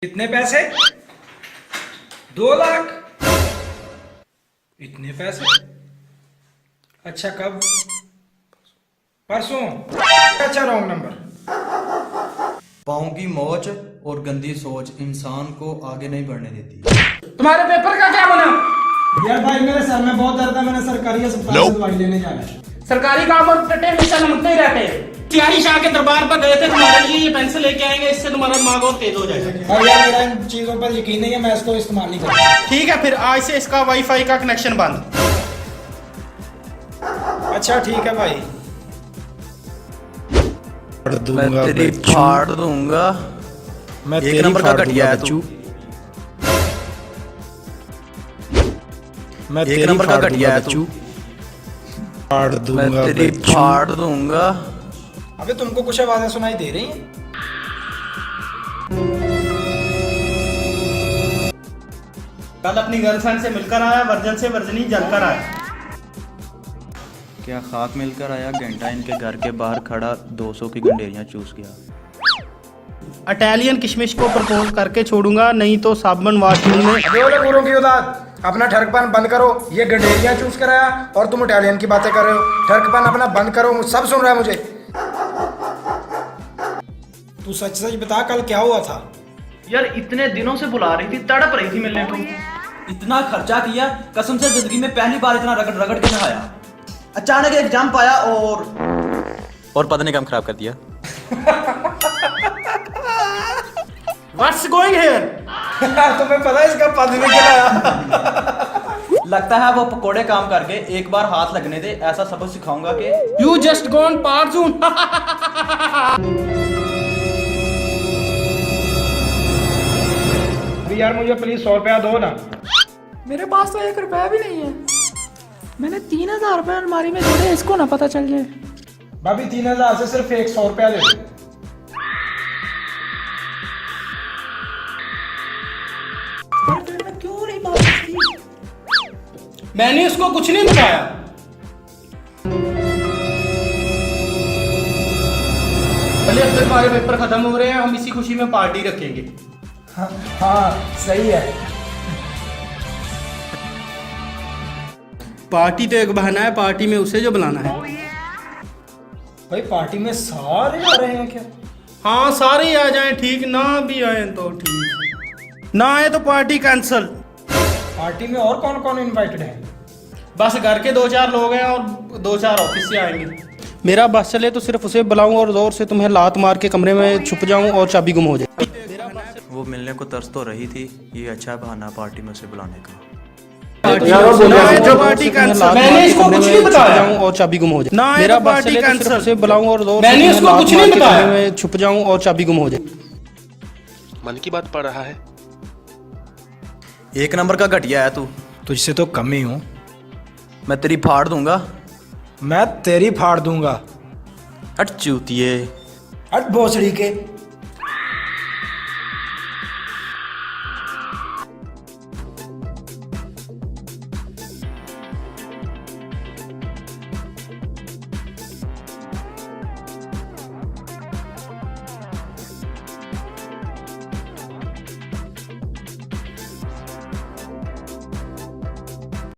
कितने पैसे? 2 लाख? इतने पैसे? अच्छा कब? परसों? अच्छा रॉन्ग नंबर। पाँव की मोच और गंदी सोच इंसान को आगे नहीं बढ़ने देती। तुम्हारे पेपर का क्या बना? यार भाई मेरे सर में बहुत दर्द है, मैंने सरकारी अस्पताल से दवाई लेने जाना है। सरकारी काम और टट्टे हमेशा नमकते ही रहते हैं। तिहारी शाह के दरबार पर गए थे, तुम्हारे लिए ये पेंसिल लेके आएंगे, इससे तुम्हारा दिमाग और तेज हो जाएगा। और यार मेरा इन चीजों पर यकीन नहीं है, मैं इसको इस्तेमाल नहीं करूँगा। ठीक है, फिर आज से इसका वाईफाई का कनेक्शन बंद। अच्छा ठीक है भाई। मैं तेरी फाड़ दूंगा। मैं एक नंबर का घटिया है तू। मैं एक नंबर का घटिया है तू। मैं तेरी फाड़ दूंगा। अबे तुमको कुछ आवाजें सुनाई दे रही हैं? कल अपनी गर्लफ्रेंड से मिलकर आया, वर्जन से वर्जनी जलकर आया। क्या खाक मिलकर आया, घंटा इनके घर के बाहर खड़ा 200 की गंडेरियां चूस गया। इटालियन किशमिश को प्रपोज करके छोड़ूंगा, नहीं तो साबुन वॉशरूम में। अबे ओले गुरों की औलाद, अपना ठरकपन बंद करो। ये गंडेरियां चूस कराया और तुम इटालियन की बातें कर रहे हो। ठरकपन अपना बंद करो, सब सुन रहा है मुझे। तू सच सच बता कल क्या हुआ था? यार इतने दिनों से बुला रही थी, तड़प रही थी मिलने को। इतना खर्चा किया, कसम से जिंदगी में पहली बार इतना रगड़ रगड़ के नहाया। अचानक एक जंप आया और पता नहीं काम खराब कर दिया। What's going here? तुम्हें पता है इसका पद भी खिलाया। लगता है वो पकोड़े काम करके एक बार हाथ लगने दे, ऐसा सबक सिखाऊंगा कि You just gone parzoon. यार मुझे प्लीज 100 रुपया दो ना। मेरे पास तो 1 रुपया भी नहीं है। मैंने 3000 रुपये अलमारी में जोड़े, इसको ना पता चल जाए। भाभी 3000 से सिर्फ 100 रुपया दे दो। मैं क्यों नहीं बात करती? मैंने उसको कुछ नहीं बताया। भले अब तक हमारे पेपर खत्म हो रहे हैं, हम इसी खुशी में पार्टी रखेंगे। हाँ सही है। पार्टी तो एक बहाना है, पार्टी में उसे जो बुलाना है। भाई पार्टी में सारे आ रहे हैं क्या? हाँ सारे ही आ जाएं, ठीक ना भी आए तो ठीक, ना आए तो पार्टी कैंसल। पार्टी में और कौन कौन इनवाइटेड है? बस घर के 2-4 लोग हैं और 2-4 ऑफिस से आएंगे। मेरा बस चले तो सिर्फ उसे बुलाऊं और जोर से तुम्हें लात मार के कमरे में छुप जाऊं और चाबी गुम हो जाए। वो मिलने को तरस तो रही थी, ये अच्छा बहाना पार्टी में उसे बुलाने का। Party cancel. मैंने इसको कुछ नहीं बताया और चाबी गुम हो जाए। मेरा बस चले तो सिर्फ उसे बुलाऊं और जोर से मैंने इसको कुछ नहीं बताया, कमरे में छुप जाऊं और चाबी गुम हो जाए। मन की बात पढ़ रहा है। एक नंबर का घटिया है तू। तुझसे तो कम ही हूँ। मैं तेरी फाड़ दूंगा। मैं तेरी फाड़ दूंगा। हट चूतिए। हट भोसड़ी के।